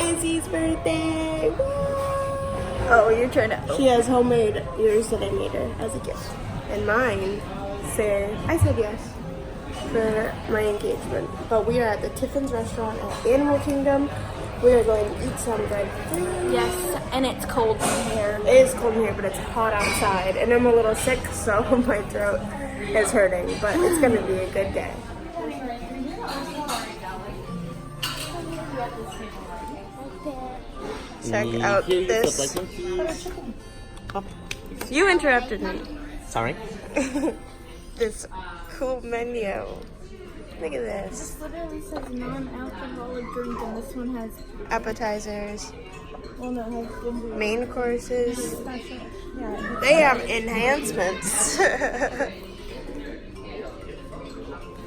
Izzy's birthday. Woo! Oh, you're trying to. She has homemade ears that I made her as a gift. And mine said, I said yes for my engagement. But we are at the Tiffin's restaurant at Animal Kingdom. We are going to eat some good food. Yes, and it's cold in here. It is cold in here, but it's hot outside. And I'm a little sick, so my throat is hurting. But it's going to be a good day. Check out this. You interrupted me. Sorry. This cool menu. Look at this. This literally says non-alcoholic drink, and this one has. Appetizers, Well, no, it has ginger. main courses. Yeah. They have enhancements.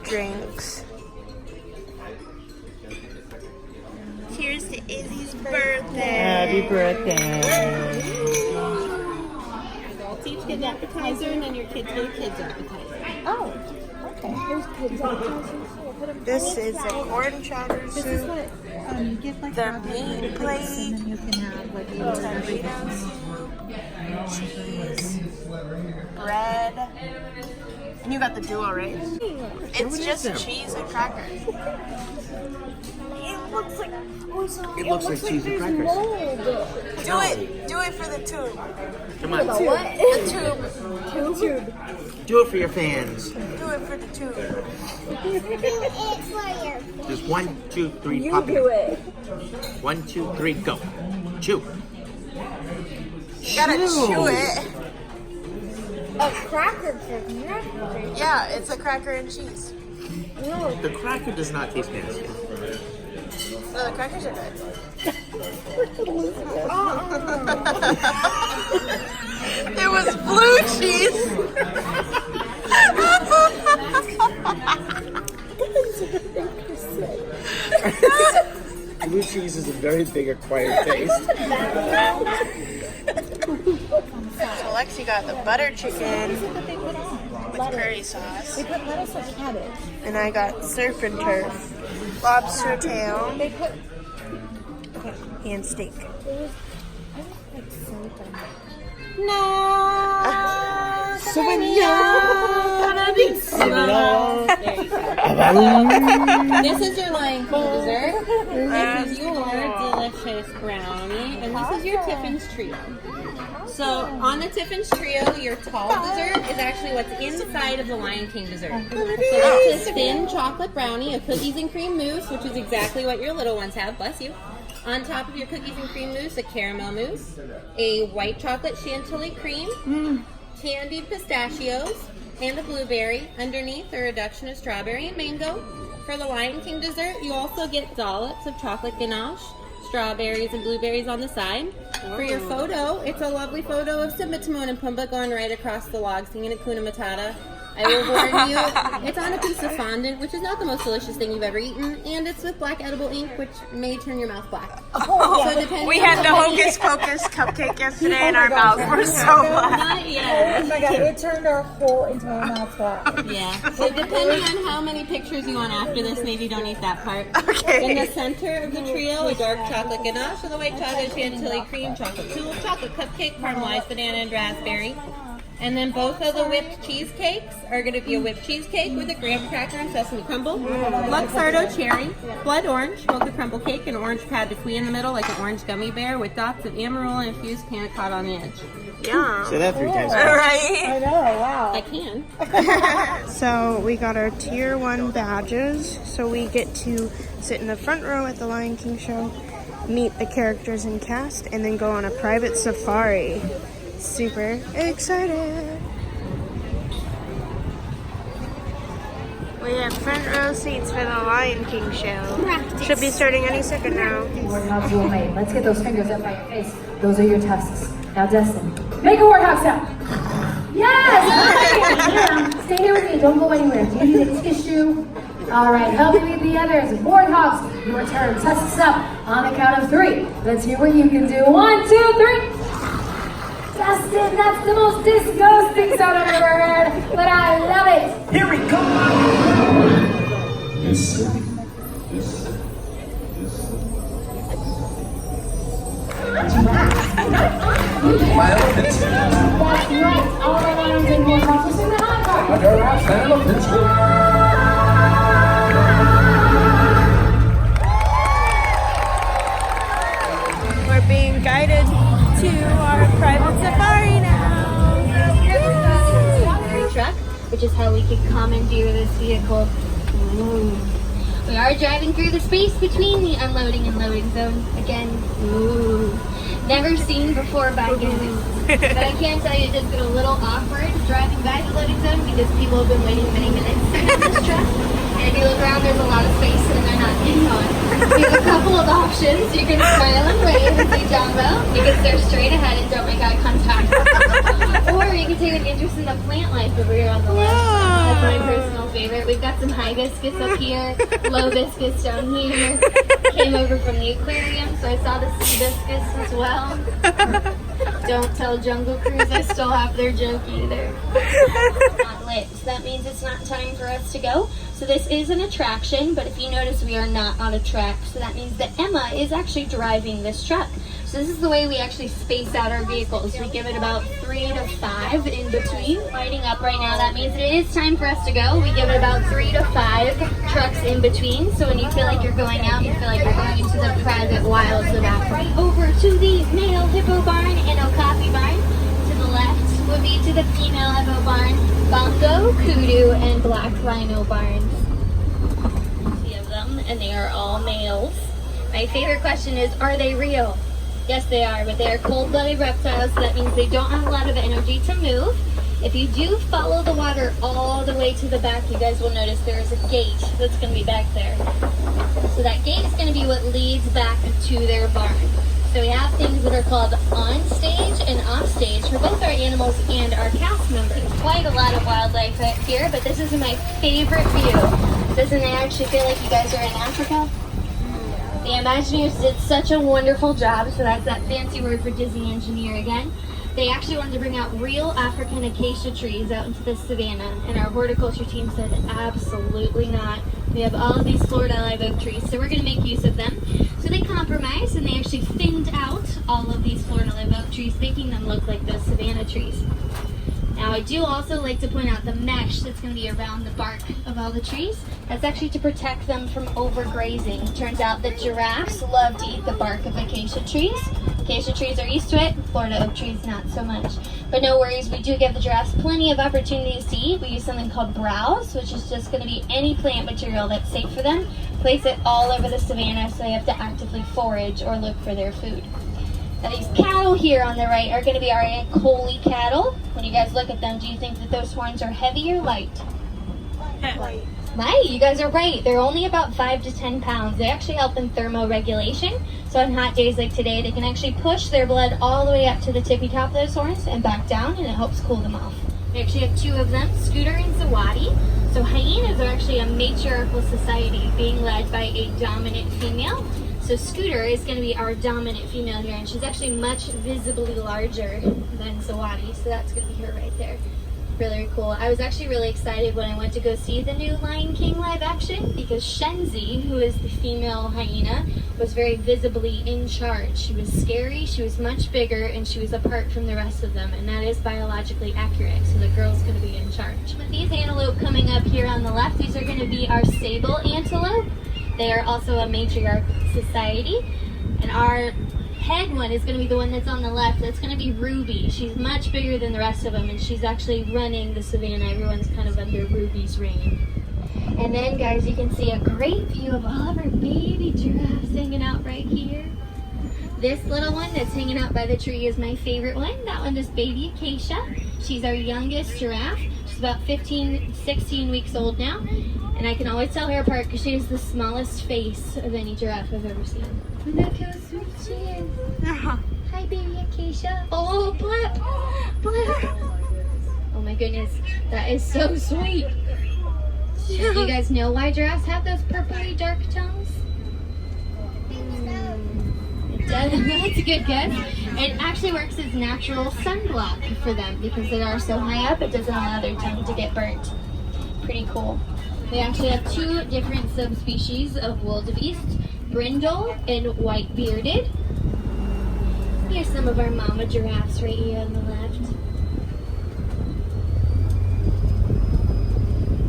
Drinks. Cheers to Izzy's birthday. Happy birthday. Adults each get an appetizer, and then your kids get a kid's appetizer. Oh, okay. There's kids appetizers. This is a corn chowder This is soup. what you get like The ragu meat and plate. then you can have like Tomatoes, cheese, bread, and you got the duo, right? It's just cheese and crackers. It looks like. Oh, so It looks like cheese and crackers. mold. Do it for the tube. Come on. What? The tube. Do it for your fans. Do it for the tube. Just 1, 2, 3, You pop do it. it. 1, 2, 3, go. Chew. You gotta chew it. A cracker cake. Yeah, it's a cracker and cheese. No. The cracker does not taste nasty. No, the crackers are good. It was blue cheese. Blue cheese is a very big acquired taste. So Lexi got the butter chicken What they put on. with curry sauce. They put lettuce or cabbage. And I got surf and turf, lobster tail, They put. and steak. It was. I was like so dumb. This is your Lion King dessert. This is your delicious brownie, and this is your Tiffin's Trio. So on the Tiffin's Trio, your tall dessert is actually what's inside of the Lion King dessert. So it's a thin chocolate brownie, a cookies and cream mousse, which is exactly what your little ones have. Bless you. On top of your cookies and cream mousse, a caramel mousse, a white chocolate chantilly cream, candied pistachios, and a blueberry. Underneath, a reduction of strawberry and mango. For the Lion King dessert, you also get dollops of chocolate ganache, strawberries and blueberries on the side. For your photo, it's a lovely photo of Simba, Timon, and Pumbaa going right across the log singing Hakuna Matata. I will warn you, it's on a piece of fondant, which is not the most delicious thing you've ever eaten, and it's with black edible ink, which may turn your mouth black. So depending We on had the how many- Hocus Pocus cupcake yesterday and our mouths were so black. Not yet. Oh my god, it turned our whole entire mouth black. Yeah. So depending on how many pictures you want after this, maybe don't eat that part. Okay. In the center of the trio, a dark chocolate ganache with a white chocolate chantilly cream, chocolate tulle, chocolate cupcake, caramelized banana and raspberry. And then both of the whipped cheesecakes are going to be a whipped cheesecake with a graham cracker and sesame crumble, Luxardo cherry, blood orange, mocha crumble cake, and orange pad de cuit in the middle like an orange gummy bear with dots of amarula infused panna cotta on the edge. Yeah. Say that 3 times. Right. I know, wow. I can. So we got our tier 1 badges. So we get to sit in the front row at the Lion King show, meet the characters and cast, and then go on a private safari. Super excited. We have front row seats for the Lion King show. Should be starting any second now. Warthogs well made. Let's get those fingers up by your face. Those are your tusks. Now, Destin, make a warthog sound. Yes! Yeah. Stay here with me. Don't go anywhere. Do you need a tissue? All right. Help me lead the others. Warthogs, your turn. Tusks up on the count of 3. Let's hear what you can do. 1, 2, 3. Dustin, that's the most disgusting sound I've ever heard, but I love it. Here we go. My elephants. That's right. All of our lions and horses will sing the high part. My giraffes and elephants. We're being guided to our private safari now. Truck, which is how we could commandeer this vehicle. Ooh. We are driving through the space between the unloading and loading zone. Again, ooh. Never seen before by goodness. But I can tell you it does get a little awkward driving by the loading zone because people have been waiting many minutes to get this truck. And if you look around, there's a lot of space and they're not getting on. We have a couple of options. You can smile and wave and say Jumbo. You can stare straight ahead and don't make eye contact. Or you can take an interest in the plant life over here on the left. That's my personal favorite. We've got some hibiscus up here, low hibiscus down here. Came over from the aquarium, so I saw the hibiscus as well. Don't tell Jungle Cruise I still have their joke either. Not lit. So that means it's not time for us to go. So this is an attraction, but if you notice, we are not on a track. So that means that Emma is actually driving this truck. So this is the way we actually space out our vehicles. We give it about 3 to 5 in between. Lighting up right now, that means it is time for us to go. We give it about 3 to 5 trucks in between. So when you feel like you're going out, you feel like you're going into the private wilds of Africa. Over to the male hippo barn and Okapi barn. To the left would be to the female hippo barn, Bongo, Kudu, and Black Rhino barns. 3 of them, and they are all males. My favorite question is, are they real? Yes, they are, but they are cold-blooded reptiles, so that means they don't have a lot of energy to move. If you do follow the water all the way to the back, you guys will notice there is a gate that's going to be back there. So that gate is going to be what leads back to their barn. So we have things that are called on stage and off stage for both our animals and our cast members. Quite a lot of wildlife here, but this is my favorite view. Doesn't it actually feel like you guys are in Africa? The Imagineers did such a wonderful job, so that's that fancy word for Disney engineer again. They actually wanted to bring out real African acacia trees out into the savannah, and our horticulture team said absolutely not. We have all of these Florida live oak trees, so we're going to make use of them. So they compromised, and they actually thinned out all of these Florida live oak trees, making them look like those savannah trees. Now I do also like to point out the mesh that's going to be around the bark of all the trees. That's actually to protect them from overgrazing. Turns out that giraffes love to eat the bark of acacia trees. Acacia trees are used to it, Florida oak trees not so much. But no worries, we do give the giraffes plenty of opportunities to eat. We use something called browse, which is just going to be any plant material that's safe for them. Place it all over the savannah so they have to actively forage or look for their food. Now these cattle here on the right are going to be our Ankoli cattle. When you guys look at them, do you think that those horns are heavy or light? Light. Light, you guys are right. They're only about 5 to 10 pounds. They actually help in thermoregulation. So on hot days like today, they can actually push their blood all the way up to the tippy top of those horns and back down, and it helps cool them off. We actually have 2 of them, Scooter and Zawadi. So hyenas are actually a matriarchal society being led by a dominant female. So Scooter is going to be our dominant female here, and she's actually much visibly larger than Zawadi, so that's going to be her right there. Really cool. I was actually really excited when I went to go see the new Lion King live action because Shenzi, who is the female hyena, was very visibly in charge. She was scary, she was much bigger, and she was apart from the rest of them, and that is biologically accurate, so the girl's going to be in charge. With these antelope coming up here on the left, these are going to be our sable antelope. They are also a matriarch society, and our head one is going to be the one that's on the left. That's going to be Ruby. She's much bigger than the rest of them, and she's actually running the savannah. Everyone's kind of under Ruby's reign. And then, guys, you can see a great view of all of our baby giraffes hanging out right here. This little one that's hanging out by the tree is my favorite one. That one is baby Acacia. She's our youngest giraffe. She's about 16 weeks old now. And I can always tell her apart because she has the smallest face of any giraffe I've ever seen. Look how sweet she is. Hi, baby Acacia. Oh, blip. Blip. Oh my goodness. That is so sweet. Do you guys know why giraffes have those purpley dark tones? That's a good guess. It actually works as natural sunblock for them because they are so high up, it doesn't allow their tongue to get burnt. Pretty cool. We actually have 2 different subspecies of wildebeest, brindle and white-bearded. Here's some of our mama giraffes right here on the left.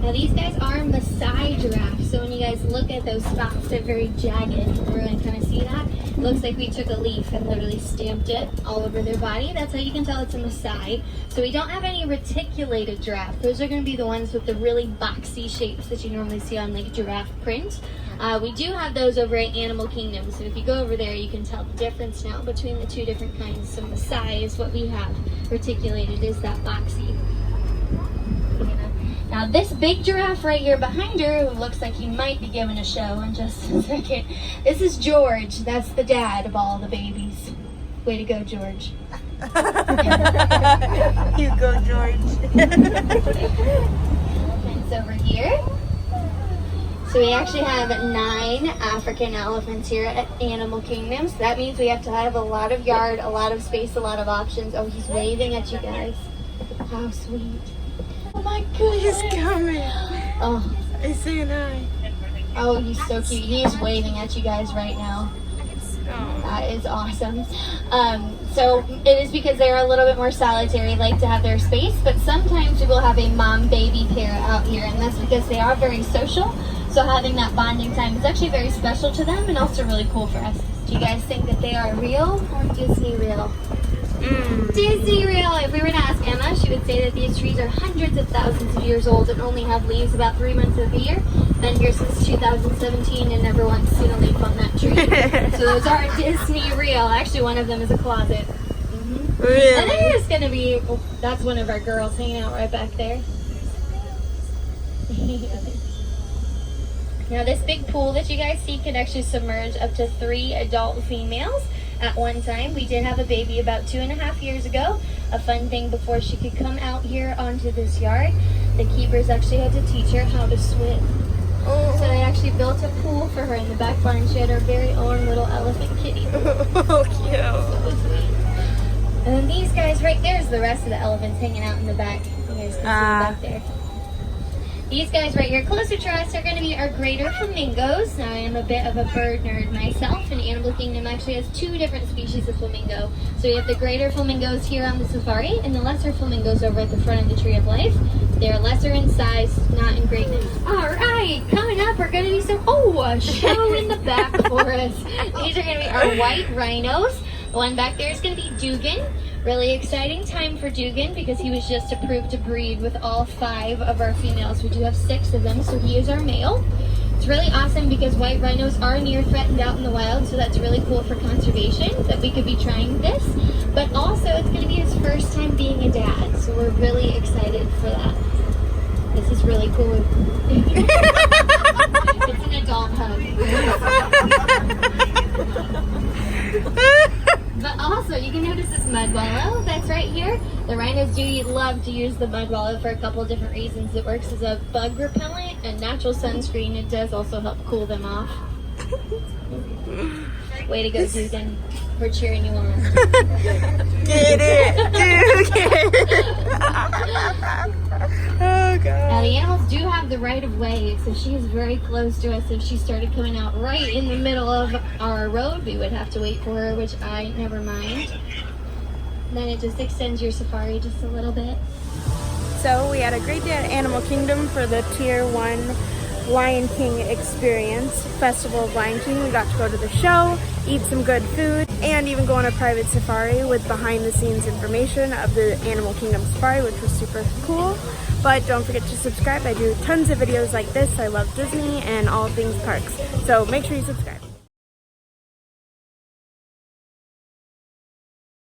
Now these guys are Maasai giraffes, so when you guys look at those spots, they're very jagged. Everyone kind of see that? It looks like we took a leaf and literally stamped it all over their body. That's how you can tell it's a Maasai. So we don't have any reticulated giraffe. Those are going to be the ones with the really boxy shapes that you normally see on like giraffe print. We do have those over at Animal Kingdom, so if you go over there, you can tell the difference now between the two different kinds. So Maasai is what we have. Reticulated is that boxy. Now this big giraffe right here behind her, who looks like he might be giving a show in just a second, this is George. That's the dad of all the babies. Way to go, George. You go, George. Elephants over here. So we actually have 9 African elephants here at Animal Kingdom. So that means we have to have a lot of yard, a lot of space, a lot of options. Oh, he's waving at you guys. How sweet. Oh my goodness. He's coming. Oh. He's saying hi. Oh, he's so cute. He is waving at you guys right now. That is awesome. So it is because they're a little bit more solitary, like to have their space, but sometimes we will have a mom-baby pair out here, and that's because they are very social. So having that bonding time is actually very special to them and also really cool for us. Do you guys think that they are real or Disney real? Disney real. If we were to ask Emma, she would say that these trees are hundreds of thousands of years old and only have leaves about 3 months of the year. Been here since 2017 and never once seen a leaf on that tree. So those are Disney real. Actually, one of them is a closet. Really? And there's going to be, oh, that's one of our girls hanging out right back there. Now this big pool that you guys see can actually submerge up to 3 adult females at one time. We did have a baby about 2.5 years ago. A fun thing, before she could come out here onto this yard, the keepers actually had to teach her how to swim. So they actually built a pool for her in the back barn. She had her very own little elephant kitty. Oh, cute. So sweet. And then these guys right there is the rest of the elephants hanging out in the back. You guys can see them back there. These guys right here, closer to us, are going to be our greater flamingos. Now, I am a bit of a bird nerd myself, and Animal Kingdom actually has 2 different species of flamingo. So we have the greater flamingos here on the safari, and the lesser flamingos over at the front of the Tree of Life. They're lesser in size, not in greatness. All right, coming up, we're going to be a show in the back for us. These are going to be our white rhinos. The one back there is going to be Dugan. Really exciting time for Dugan because he was just approved to breed with all 5 of our females. We do have 6 of them, so he is our male. It's really awesome because white rhinos are near threatened out in the wild, so that's really cool for conservation that we could be trying this. But also, it's going to be his first time being a dad, so we're really excited for that. This is really cool. It's an adult hug. But also, you can notice this mud wallow that's right here. The rhinos do love to use the mud wallow for a couple of different reasons. It works as a bug repellent and natural sunscreen. It does also help cool them off. Way to go, Dugan. We're cheering you on. Get it, Dugan. Oh, God. Now, the animals do have the right of way, so she is very close to us. If she started coming out right in the middle of our road, we would have to wait for her, which I never mind. Then it just extends your safari just a little bit. So we had a great day at Animal Kingdom for the Tier 1 Lion King experience, Festival of Lion King. We got to go to the show, eat some good food, and even go on a private safari with behind the scenes information of the Animal Kingdom safari, which was super cool. But don't forget to subscribe. I do tons of videos like this. I love Disney and all things parks. So make sure you subscribe.